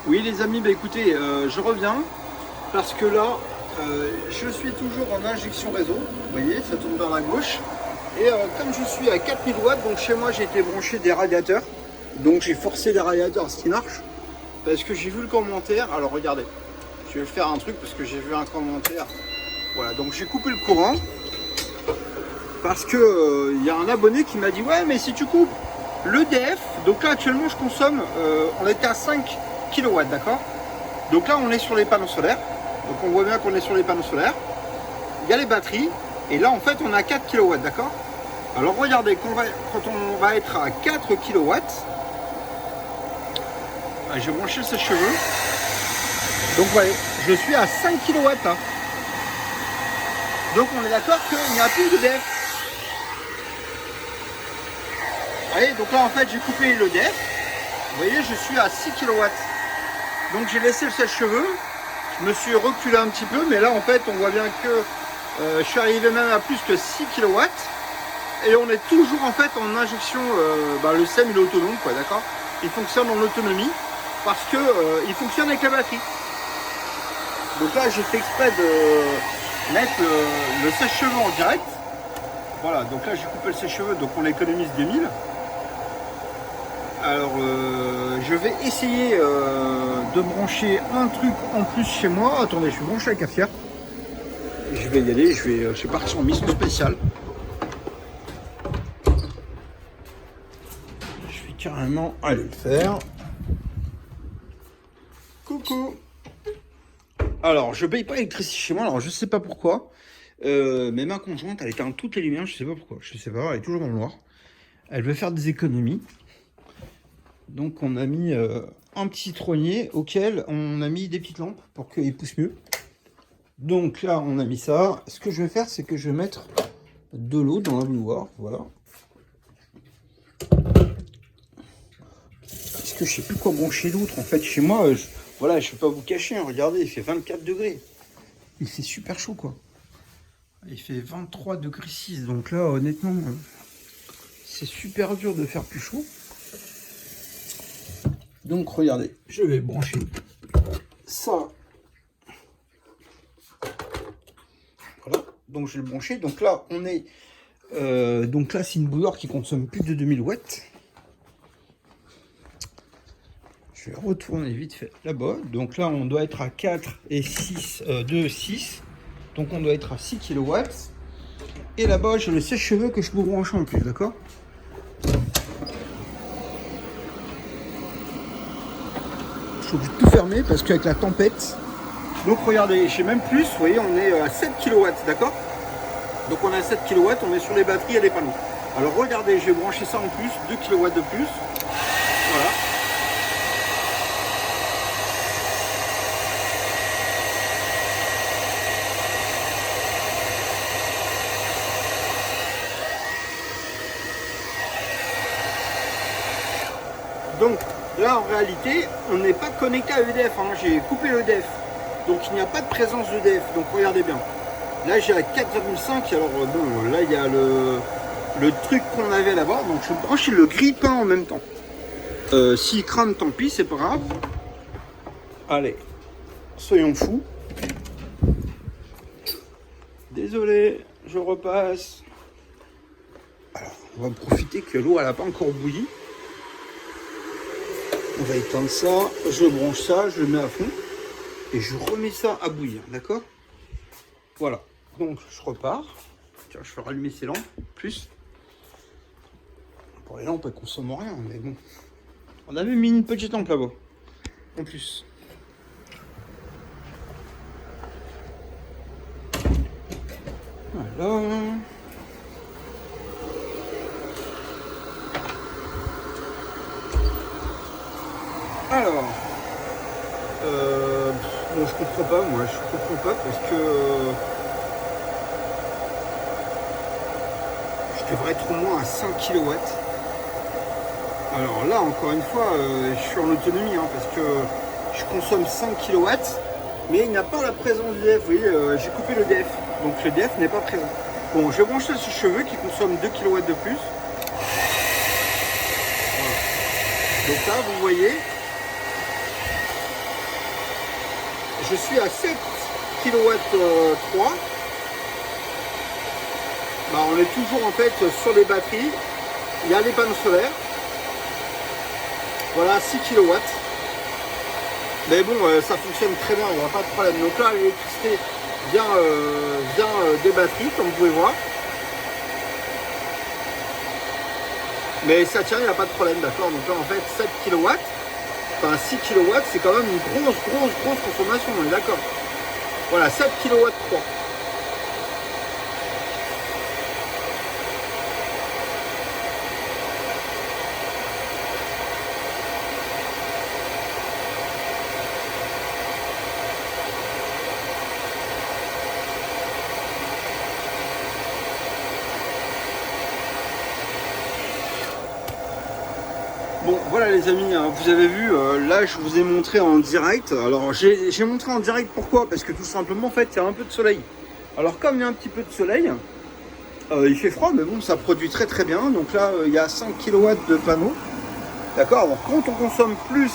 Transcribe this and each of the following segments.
Oui les amis, bah écoutez, je reviens parce que là, je suis toujours en injection réseau. Vous voyez, ça tourne vers la gauche. Et comme je suis à 4000 watts, donc chez moi j'ai été branché des radiateurs. Donc j'ai forcé les radiateurs, ce qui marche. Parce que j'ai vu le commentaire. Alors regardez, je vais faire un truc parce que j'ai vu un commentaire. Voilà, donc j'ai coupé le courant. Parce que y a un abonné qui m'a dit ouais mais si tu coupes l'EDF, donc là actuellement je consomme, on était à 5 kW, d'accord. Donc là on est sur les panneaux solaires, donc on voit bien qu'on est sur les panneaux solaires, il y a les batteries, et là en fait on a 4 kW, d'accord. Alors regardez, quand on va être à 4 kW, j'ai branché le sèche-cheveux, donc voyez, je suis à 5 kW là. Donc on est d'accord qu'il n'y a plus d'EDF. Vous voyez, donc là en fait j'ai coupé l'EDF, vous voyez je suis à 6 kW. Donc j'ai laissé le sèche-cheveux, je me suis reculé un petit peu, mais là en fait on voit bien que je suis arrivé même à plus que 6 kW. Et on est toujours en fait en injection, le SEM il est autonome quoi, d'accord. Il fonctionne en autonomie parce que il fonctionne avec la batterie. Donc là j'ai fait exprès de mettre le sèche-cheveux en direct. Voilà, donc là j'ai coupé le sèche-cheveux, donc on économise 2000. Alors je vais essayer de brancher un truc en plus chez moi. Attendez, je vais brancher la cafetière. Je vais y aller, je vais partir en mission spéciale. Je vais carrément aller le faire. Coucou. Alors je paye pas l'électricité chez moi, alors je sais pas pourquoi. Mais ma conjointe elle éteint toutes les lumières, je sais pas pourquoi. Je sais pas, elle est toujours dans le noir. Elle veut faire des économies. Donc on a mis un petit citronnier auquel on a mis des petites lampes pour qu'il pousse mieux. Donc là on a mis ça. Ce que je vais faire c'est que je vais mettre de l'eau dans la bouilloire. Voilà. Parce que je sais plus quoi brancher d'autre en fait chez moi. Voilà, je ne vais pas vous cacher, hein, regardez, il fait 24 degrés. Il fait super chaud quoi. Il fait 23 degrés 6. Donc là honnêtement c'est super dur de faire plus chaud. Donc regardez, je vais brancher ça. Voilà, donc je vais le brancher. Donc là on est donc là c'est une bouilloire qui consomme plus de 2000 watts. Je vais retourner vite fait là-bas. Donc là on doit être à 4 et 6 2 6. Donc on doit être à 6 kW. Et là-bas j'ai le sèche-cheveux que je peux brancher en plus, d'accord. Je suis obligé de tout fermer parce qu'avec la tempête. Donc regardez, j'ai même plus, vous voyez, on est à 7 kW, d'accord. Donc on est à 7 kW, on est sur les batteries et les panneaux. Alors regardez, je vais brancher ça en plus, 2 kW de plus. Voilà. Donc là en réalité on n'est pas connecté à EDF, hein. J'ai coupé l'EDF, donc il n'y a pas de présence d'EDF, donc regardez bien. Là j'ai à 4,5, alors bon là il y a le truc qu'on avait là-bas, donc je branche le grille-pain en même temps. S'il crame tant pis, c'est pas grave. Allez, soyons fous. Désolé, je repasse. Alors on va profiter que l'eau elle n'a pas encore bouilli. On va éteindre ça, je branche ça, je le mets à fond et je remets ça à bouillir, d'accord. Voilà, donc je repars. Tiens, je vais rallumer ces lampes, plus. Pour les lampes, elles consomment rien, mais bon. On avait mis une petite lampe là-bas, en plus. Voilà. Alors, bon, je comprends pas, moi, je comprends pas parce que je devrais être au moins à 5 kW. Alors là, encore une fois, je suis en autonomie, hein, parce que je consomme 5 kW, mais il n'y a pas la présence d'EDF. Vous voyez, j'ai coupé le DF, donc le DF n'est pas présent. Bon, je branche ce cheveux qui consomme 2 kW de plus. Voilà. Donc là, vous voyez, je suis à 7 kW 3. Bah, on est toujours en fait sur les batteries. Il y a les panneaux solaires. Voilà, 6 kW. Mais bon, ça fonctionne très bien, il n'y a pas de problème. Donc là, l'électricité vient des batteries, comme vous pouvez voir. Mais ça tient, il n'y a pas de problème, d'accord. Donc là, en fait, 7 kW, enfin 6 kW, c'est quand même une grosse consommation, on est d'accord. Voilà, 7 kW 3. Bon voilà les amis, hein, vous avez vu, là je vous ai montré en direct. Alors j'ai montré en direct pourquoi? Parce que tout simplement en fait il y a un peu de soleil. Alors comme il y a un petit peu de soleil, il fait froid mais bon ça produit très bien. Donc là il y a 5 kW de panneaux. D'accord. Alors quand on consomme plus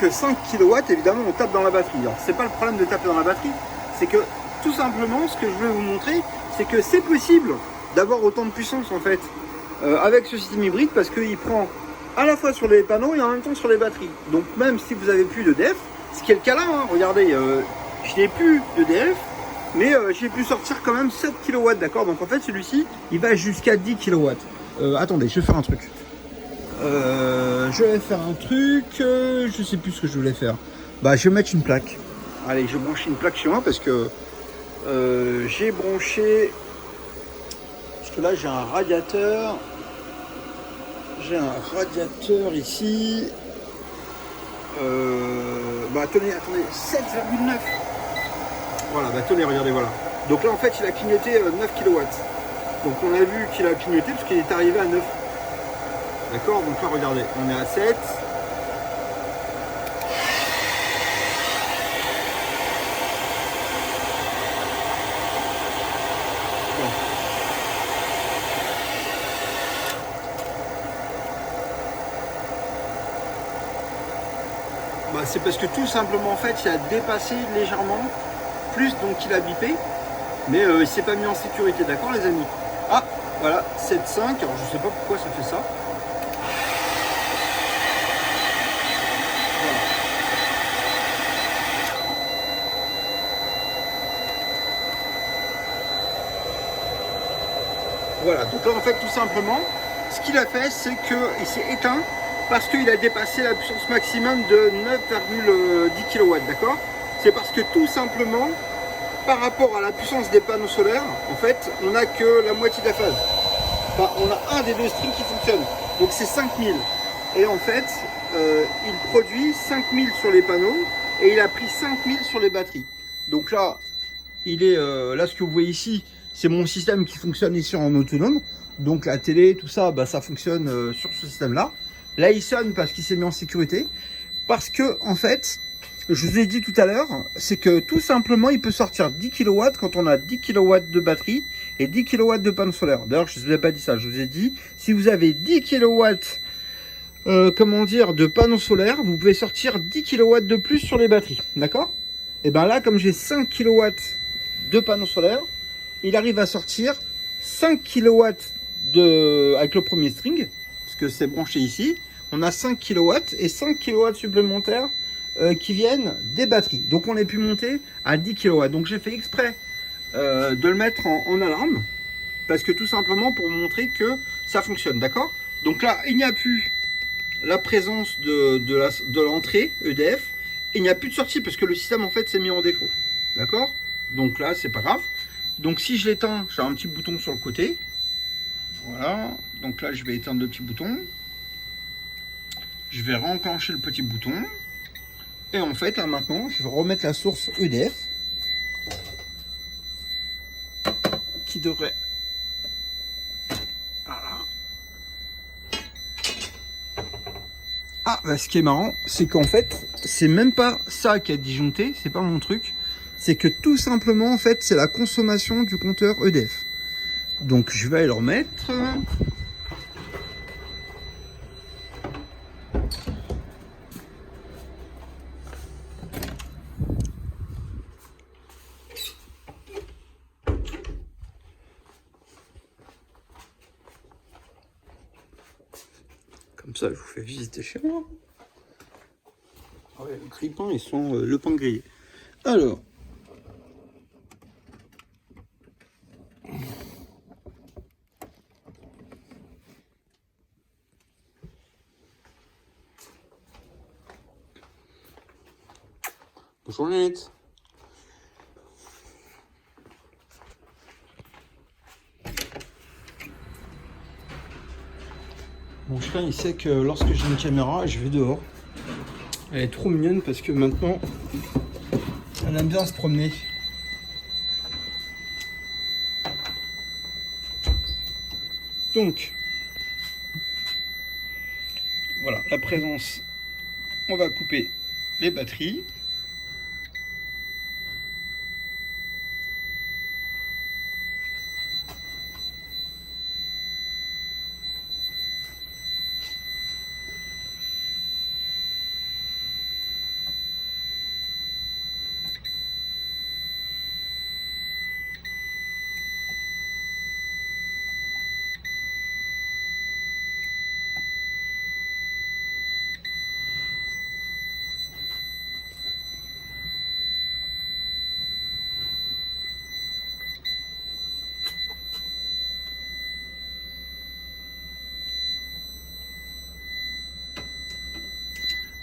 que 5 kW, évidemment on tape dans la batterie. Alors c'est pas le problème de taper dans la batterie, c'est que tout simplement ce que je voulais vous montrer, c'est que c'est possible d'avoir autant de puissance en fait avec ce système hybride, parce qu'il prend à la fois sur les panneaux et en même temps sur les batteries. Donc même si vous avez plus d'EDF, ce qui est le cas là, hein, regardez, je n'ai plus d'EDF, mais j'ai pu sortir quand même 7 kW, d'accord. Donc en fait celui-ci, il va jusqu'à 10 kW. Attendez, je vais faire un truc. Je sais plus ce que je voulais faire. Bah je vais mettre une plaque. Allez, je vais brancher une plaque chez moi parce que j'ai branché... Parce que là j'ai un radiateur. J'ai un radiateur ici. Bah attendez, 7,9. Voilà, bah attendez, regardez, voilà. Donc là en fait il a clignoté 9 kW. Donc on a vu qu'il a clignoté parce qu'il est arrivé à 9. D'accord, donc là regardez, on est à 7. Bon. Bah, c'est parce que tout simplement en fait il a dépassé légèrement plus, donc il a bipé, mais il s'est pas mis en sécurité, d'accord les amis. Ah voilà, 7,5, alors je sais pas pourquoi ça fait ça. Voilà, donc là en fait tout simplement, ce qu'il a fait c'est qu'il s'est éteint parce qu'il a dépassé la puissance maximum de 9,10 kW, d'accord. C'est parce que tout simplement, par rapport à la puissance des panneaux solaires, en fait, on n'a que la moitié de la phase. Enfin, on a un des deux strings qui fonctionne, donc c'est 5000. Et en fait, il produit 5000 sur les panneaux et il a pris 5000 sur les batteries. Donc là, il est là, ce que vous voyez ici, c'est mon système qui fonctionne ici en autonome. Donc la télé, tout ça, bah, ça fonctionne sur ce système-là. Là, il sonne parce qu'il s'est mis en sécurité. Parce que, en fait, je vous ai dit tout à l'heure, c'est que tout simplement, il peut sortir 10 kW quand on a 10 kW de batterie et 10 kW de panneau solaire. D'ailleurs, je ne vous ai pas dit ça. Je vous ai dit, si vous avez 10 kW, comment dire, de panneaux solaires, vous pouvez sortir 10 kW de plus sur les batteries. D'accord? Et bien là, comme j'ai 5 kW de panneaux solaires, il arrive à sortir 5 kW avec le premier string, parce que c'est branché ici. On a 5 kW et 5 kW supplémentaires qui viennent des batteries. Donc on a pu monter à 10 kW. Donc j'ai fait exprès de le mettre en alarme, parce que tout simplement pour montrer que ça fonctionne, d'accord. Donc là, il n'y a plus la présence de l'entrée EDF, et il n'y a plus de sortie, parce que le système en fait s'est mis en défaut, d'accord. Donc là, c'est pas grave. Donc si je l'éteins, j'ai un petit bouton sur le côté. Voilà, donc là je vais éteindre le petit bouton. Je vais renclencher le petit bouton. Et en fait, là maintenant, je vais remettre la source EDF. Qui devrait... Voilà. Ah, bah, ce qui est marrant, c'est qu'en fait, c'est même pas ça qui a disjoncté, c'est pas mon truc. C'est que tout simplement, en fait, c'est la consommation du compteur EDF. Donc, je vais aller le remettre. ça, je vous fais visiter chez moi. Ouais, les grille-pains, ils sont le pain grillé. Alors. Bonjour Lunette. Mon chien il sait que lorsque j'ai une caméra, je vais dehors. Elle est trop mignonne parce que maintenant, elle aime bien se promener. Donc, voilà, la présence, on va couper les batteries.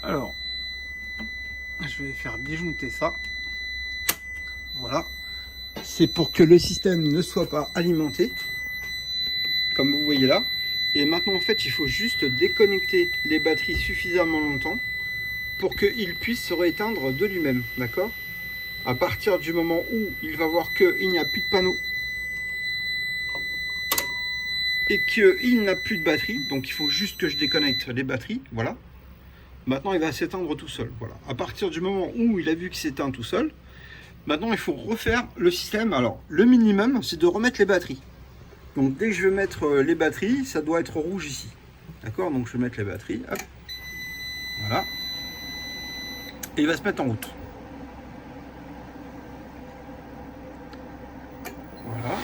Alors, je vais faire disjoncter ça. Voilà. C'est pour que le système ne soit pas alimenté, comme vous voyez là. Et maintenant, en fait, il faut juste déconnecter les batteries suffisamment longtemps pour qu'il puisse se rééteindre de lui-même, d'accord? À partir du moment où il va voir qu'il n'y a plus de panneau et qu'il n'a plus de batterie, donc il faut juste que je déconnecte les batteries, voilà. Maintenant, il va s'éteindre tout seul. Voilà. À partir du moment où il a vu qu'il s'éteint tout seul, maintenant, il faut refaire le système. Alors, le minimum, c'est de remettre les batteries. Donc, dès que je vais mettre les batteries, ça doit être rouge ici. D'accord? Donc, je vais mettre les batteries. Hop. Voilà. Et il va se mettre en route. Voilà.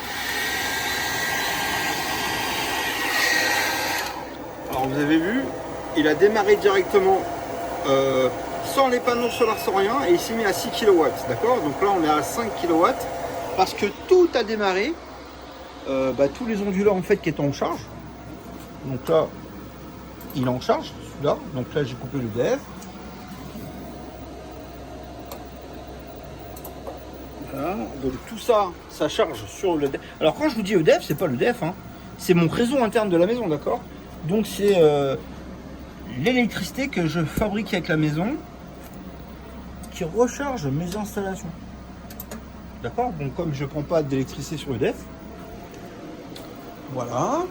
Alors, vous avez vu, il a démarré directement sans les panneaux solaires, sans rien, et il s'est mis à 6 kW, d'accord? Donc là on est à 5 kW parce que tout a démarré, tous les onduleurs en fait qui étaient en charge. Donc là il est en charge, celui-là. Donc là j'ai coupé le DF. Voilà. Donc tout ça, ça charge sur le DF. Alors quand je vous dis EDF, c'est pas le DF, hein. C'est mon réseau interne de la maison, d'accord? Donc c'est l'électricité que je fabrique avec la maison qui recharge mes installations. D'accord? Donc comme je ne prends pas d'électricité sur EDF, voilà.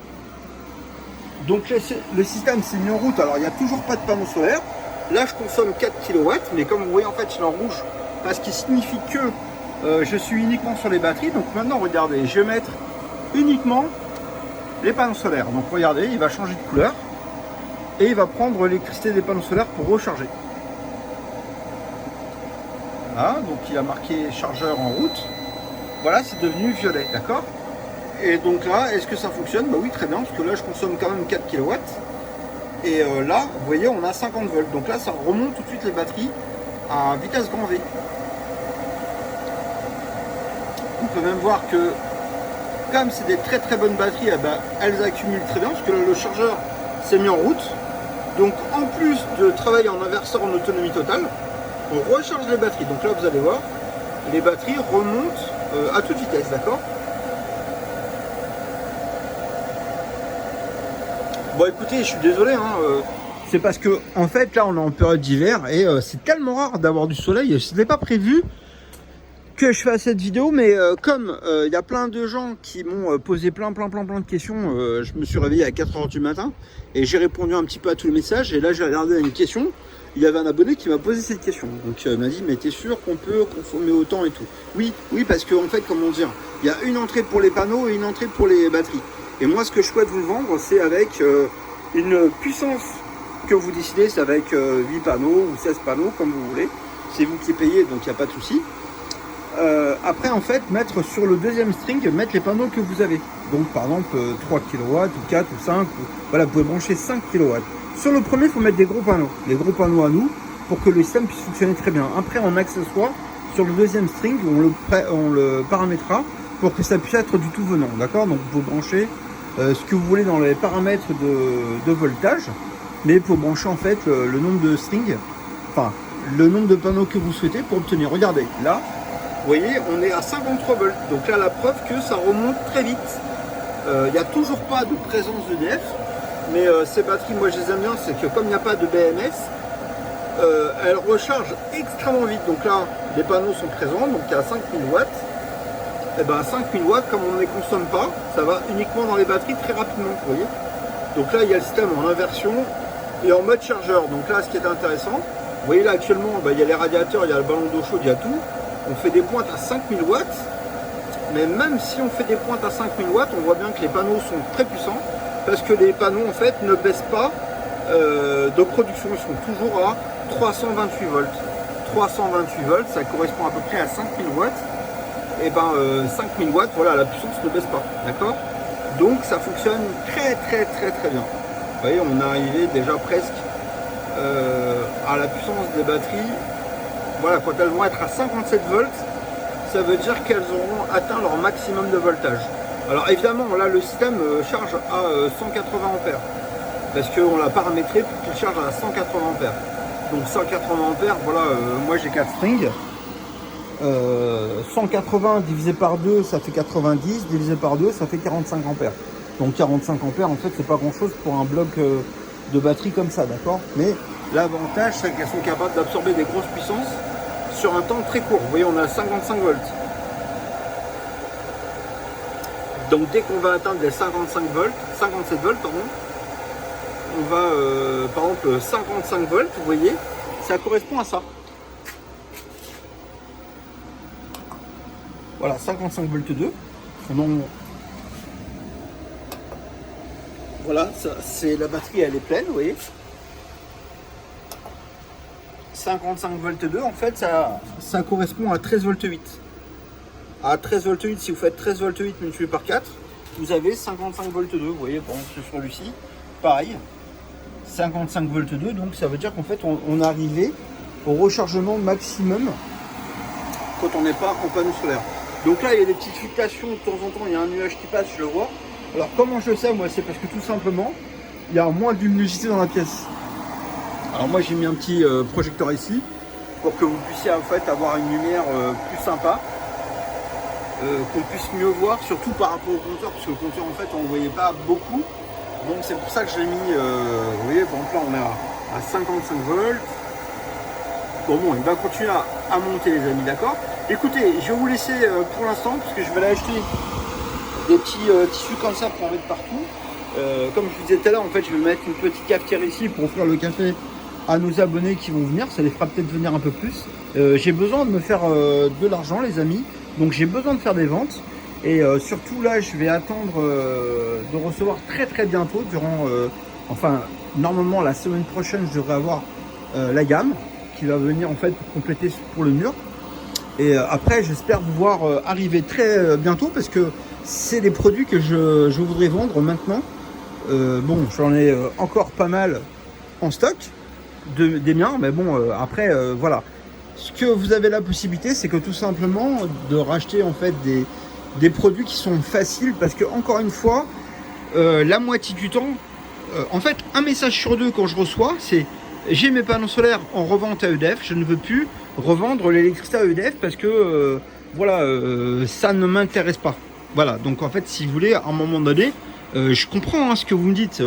Donc le système s'est mis en route. Alors il n'y a toujours pas de panneau solaire. Là je consomme 4 kW, mais comme vous voyez en fait il est en rouge parce qu'il signifie que je suis uniquement sur les batteries. Donc maintenant regardez, je vais mettre uniquement les panneaux solaires. Donc regardez, il va changer de couleur. Et il va prendre l'électricité des panneaux solaires pour recharger. Voilà, donc il a marqué chargeur en route. Voilà, c'est devenu violet, d'accord? Et donc là, est-ce que ça fonctionne? Bah oui, très bien, parce que là, je consomme quand même 4 kW. Et là, vous voyez, on a 50 volts. Donc là, ça remonte tout de suite les batteries à vitesse grand V. On peut même voir que, comme c'est des très très bonnes batteries, eh ben, elles accumulent très bien, parce que là, le chargeur s'est mis en route. Donc en plus de travailler en inverseur en autonomie totale, on recharge les batteries. Donc là vous allez voir, les batteries remontent à toute vitesse, d'accord? Bon écoutez, je suis désolé, hein, c'est parce que en fait là on est en période d'hiver et c'est tellement rare d'avoir du soleil, ce n'est pas prévu que je fasse cette vidéo, mais comme il y a plein de gens qui m'ont posé plein de questions, je me suis réveillé à 4 h du matin et j'ai répondu un petit peu à tous les messages. Et là j'ai regardé une question, il y avait un abonné qui m'a posé cette question. Donc il m'a dit mais t'es sûr qu'on peut consommer autant et tout? Oui, parce que en fait comment dire, il y a une entrée pour les panneaux et une entrée pour les batteries. Et moi ce que je souhaite vous le vendre, c'est avec une puissance que vous décidez, c'est avec 8 panneaux ou 16 panneaux comme vous voulez. C'est vous qui payez, donc il n'y a pas de souci. Après en fait mettre sur le deuxième string, mettre les panneaux que vous avez. Donc par exemple 3 kW ou 4 ou 5 ou, voilà, vous pouvez brancher 5 kW Sur le premier, il faut mettre des gros panneaux à nous, pour que le système puisse fonctionner très bien. Après, en accessoire, sur le deuxième string, on le paramétrera pour que ça puisse être du tout venant, d'accord? Donc vous branchez ce que vous voulez dans les paramètres de voltage, mais il faut brancher en fait le nombre de strings, enfin le nombre de panneaux que vous souhaitez pour obtenir. Regardez, là, vous voyez, on est à 53 volts, donc là la preuve que ça remonte très vite. Il n'y a toujours pas de présence d'EDF, mais ces batteries, moi je les aime bien, c'est que comme il n'y a pas de BMS, elles rechargent extrêmement vite. Donc là, les panneaux sont présents, donc il y a 5000 watts. Et bien 5000 watts, comme on ne les consomme pas, ça va uniquement dans les batteries très rapidement, vous voyez. Donc là, il y a le système en inversion et en mode chargeur. Donc là, ce qui est intéressant, vous voyez là actuellement, il y a les radiateurs, il y a le ballon d'eau chaude, il y a tout. On fait des pointes à 5000 watts. Mais même si on fait des pointes à 5000 watts, on voit bien que les panneaux sont très puissants parce que les panneaux en fait ne baissent pas de production, ils sont toujours à 328 volts. 328 volts, ça correspond à peu près à 5000 watts. Et ben 5000 watts, voilà, la puissance ne baisse pas, d'accord? Donc ça fonctionne très bien. Vous voyez, on est arrivé déjà presque à la puissance des batteries. Voilà, quand elles vont être à 57 volts, ça veut dire qu'elles auront atteint leur maximum de voltage. Alors évidemment, là, le système charge à 180 ampères. Parce qu'on l'a paramétré pour qu'il charge à 180 ampères. Donc 180 ampères, voilà, moi j'ai 4 strings. 180 divisé par 2, ça fait 90. Divisé par 2, ça fait 45 ampères. Donc 45 ampères, en fait, c'est pas grand-chose pour un bloc de batterie comme ça, d'accord? Mais l'avantage, c'est qu'elles sont capables d'absorber des grosses puissances sur un temps très court. Vous voyez, on a 55 volts. Donc dès qu'on va atteindre les 57 volts, pardon, on va, par exemple, 55 volts, vous voyez, ça correspond à ça. Voilà, 55 volts 2. Voilà, c'est la batterie, elle est pleine, vous voyez. 55 volts 2, en fait, ça correspond à 13 volts 8. À 13 volts 8, si vous faites 13 volts 8 multiplié par 4, vous avez 55 volts 2. Vous voyez, bon, c'est sur celui-ci, pareil. 55 volts 2, donc ça veut dire qu'en fait, on est arrivé au rechargement maximum quand on n'est pas en panneau solaire. Donc là, il y a des petites fluctuations de temps en temps, il y a un nuage qui passe, je le vois. Alors, comment je sais, moi, c'est parce que tout simplement, il y a moins de luminosité dans la pièce. Alors moi j'ai mis un petit projecteur ici pour que vous puissiez en fait avoir une lumière plus sympa, qu'on puisse mieux voir, surtout par rapport au compteur, parce que le compteur en fait on ne voyait pas beaucoup, donc c'est pour ça que je l'ai mis, vous voyez, bon là on est à 55 volts. Bon, il va continuer à monter les amis, d'accord? Écoutez, je vais vous laisser pour l'instant, parce que je vais aller acheter des petits tissus comme ça pour en mettre partout. Comme je vous disais tout à l'heure, en fait je vais mettre une petite cafetière ici pour offrir le café à nos abonnés qui vont venir, ça les fera peut-être venir un peu plus. J'ai besoin de me faire de l'argent les amis, donc j'ai besoin de faire des ventes et surtout là je vais attendre de recevoir très bientôt durant, enfin normalement la semaine prochaine je devrais avoir la gamme qui va venir en fait pour compléter pour le mur et après j'espère vous voir arriver très bientôt parce que c'est des produits que je voudrais vendre maintenant. Bon, j'en ai encore pas mal en stock des miens, mais bon, après, voilà. Ce que vous avez la possibilité, c'est que tout simplement de racheter en fait des produits qui sont faciles, parce que encore une fois, la moitié du temps, en fait, un message sur deux quand je reçois, c'est j'ai mes panneaux solaires en revente à EDF, je ne veux plus revendre l'électricité à EDF parce que voilà, ça ne m'intéresse pas. Voilà, donc en fait, si vous voulez, à un moment donné, je comprends ce que vous me dites.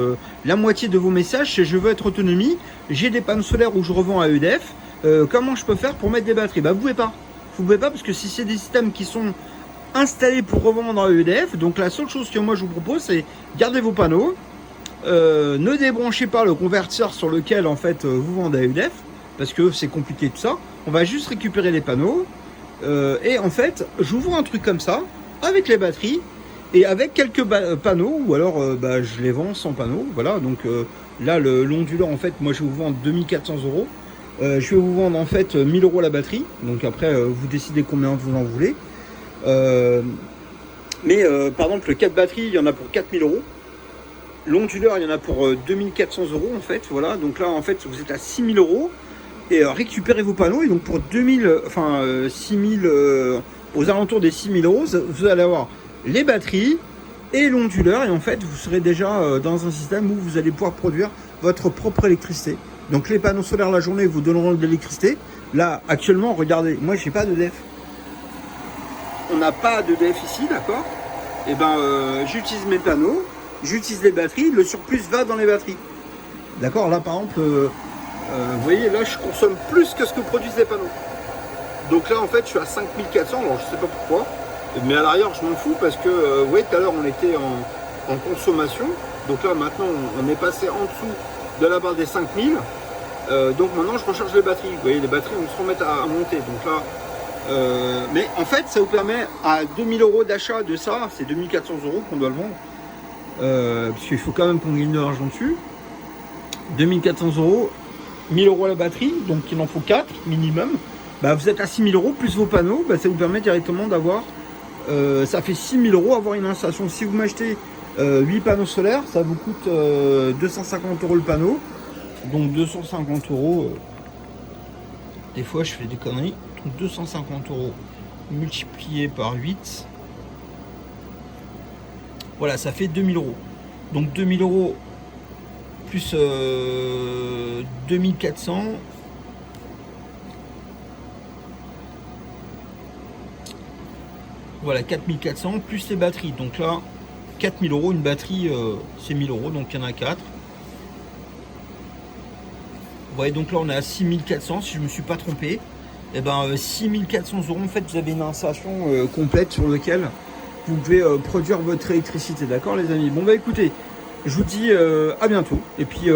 La moitié de vos messages, c'est je veux être autonomie, j'ai des panneaux solaires où je revends à EDF. Comment je peux faire pour mettre des batteries? Bah, vous pouvez pas. Vous pouvez pas parce que si c'est des systèmes qui sont installés pour revendre à EDF, donc la seule chose que moi je vous propose, c'est garder vos panneaux, ne débranchez pas le convertisseur sur lequel en fait vous vendez à EDF parce que c'est compliqué tout ça. On va juste récupérer les panneaux et en fait, je vous vends un truc comme ça avec les batteries. Et avec quelques panneaux, ou alors je les vends sans panneaux, voilà. Donc là, l'ondulant, en fait, moi je vais vous vendre 2400 €. Je vais vous vendre en fait 1000 € la batterie. Donc après, vous décidez combien vous en voulez. Mais par exemple, le 4 batteries, il y en a pour 4000 €. L'onduleur, il y en a pour 2400 € en fait. Voilà, donc là en fait vous êtes à 6000 € et récupérez vos panneaux. Et donc pour 6000, aux alentours des 6000 €, vous allez avoir les batteries et l'onduleur. Et en fait vous serez déjà dans un système où vous allez pouvoir produire votre propre électricité. Donc les panneaux solaires la journée vous donneront de l'électricité. Là actuellement, regardez, moi j'ai pas d'EDF. On n'a pas d'EDF ici, d'accord? Et ben j'utilise mes panneaux. J'utilise les batteries, le surplus va dans les batteries. D'accord, là par exemple, vous voyez, là je consomme plus que ce que produisent les panneaux. Donc là en fait je suis à 5400, alors je sais pas pourquoi, mais à l'arrière je m'en fous parce que, vous voyez, tout à l'heure on était en consommation. Donc là maintenant on est passé en dessous de la barre des 5000. Donc maintenant je recharge les batteries. Vous voyez, les batteries vont se remettre à monter. Donc là, mais en fait ça vous permet à 2000 € d'achat de ça, c'est 2400 € qu'on doit le vendre. Parce qu'il faut quand même qu'on gagne de l'argent dessus. 2400 €, 1000 € la batterie, donc il en faut 4 minimum. Bah, vous êtes à 6000 € plus vos panneaux, bah, ça vous permet directement d'avoir, ça fait 6000 € avoir une installation. Si vous m'achetez 8 panneaux solaires, ça vous coûte 250 € le panneau. Donc 250 €, des fois je fais des conneries. Donc 250 € multiplié par 8. Voilà, ça fait 2000 €. Donc 2000 € plus 2400. Voilà, 4400 plus les batteries. Donc là, 4000 €, une batterie, c'est 1000 €, donc il y en a 4. Vous voyez, donc là on est à 6400 si je ne me suis pas trompé. Et ben 6400 € en fait, vous avez une installation complète sur laquelle vous pouvez produire votre électricité, d'accord les amis? Bon bah écoutez, je vous dis à bientôt. Et puis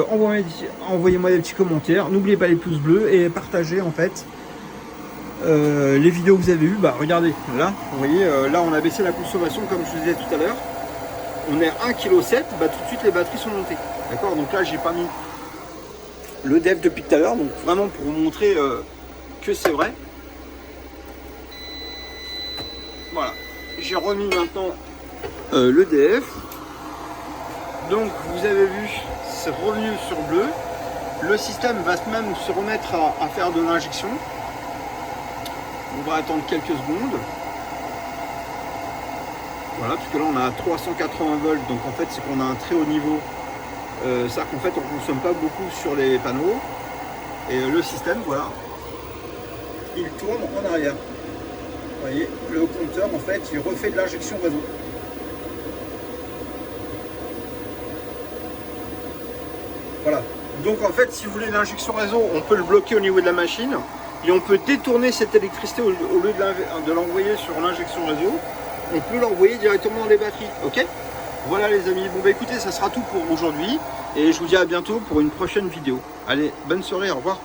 envoyez-moi des petits commentaires. N'oubliez pas les pouces bleus et partagez en fait les vidéos que vous avez vues. Bah regardez, là, vous voyez, là on a baissé la consommation comme je vous disais tout à l'heure. On est à 1,7 kg, bah tout de suite les batteries sont montées. D'accord, donc là j'ai pas mis le dev depuis tout à l'heure, donc vraiment pour vous montrer que c'est vrai. Voilà. J'ai remis maintenant l'EDF. Donc vous avez vu, c'est revenu sur bleu. Le système va même se remettre à faire de l'injection. On va attendre quelques secondes. Voilà, parce que là on a 380 volts, donc en fait c'est qu'on a un très haut niveau. C'est-à-dire qu'en fait on ne consomme pas beaucoup sur les panneaux. Et le système, voilà, il tourne en arrière. Vous voyez, le compteur, en fait, il refait de l'injection réseau. Voilà. Donc, en fait, si vous voulez l'injection réseau, on peut le bloquer au niveau de la machine. Et on peut détourner cette électricité au lieu de l'envoyer sur l'injection réseau. On peut l'envoyer directement dans les batteries. Ok? Voilà les amis. Bon, bah écoutez, ça sera tout pour aujourd'hui. Et je vous dis à bientôt pour une prochaine vidéo. Allez, bonne soirée, au revoir.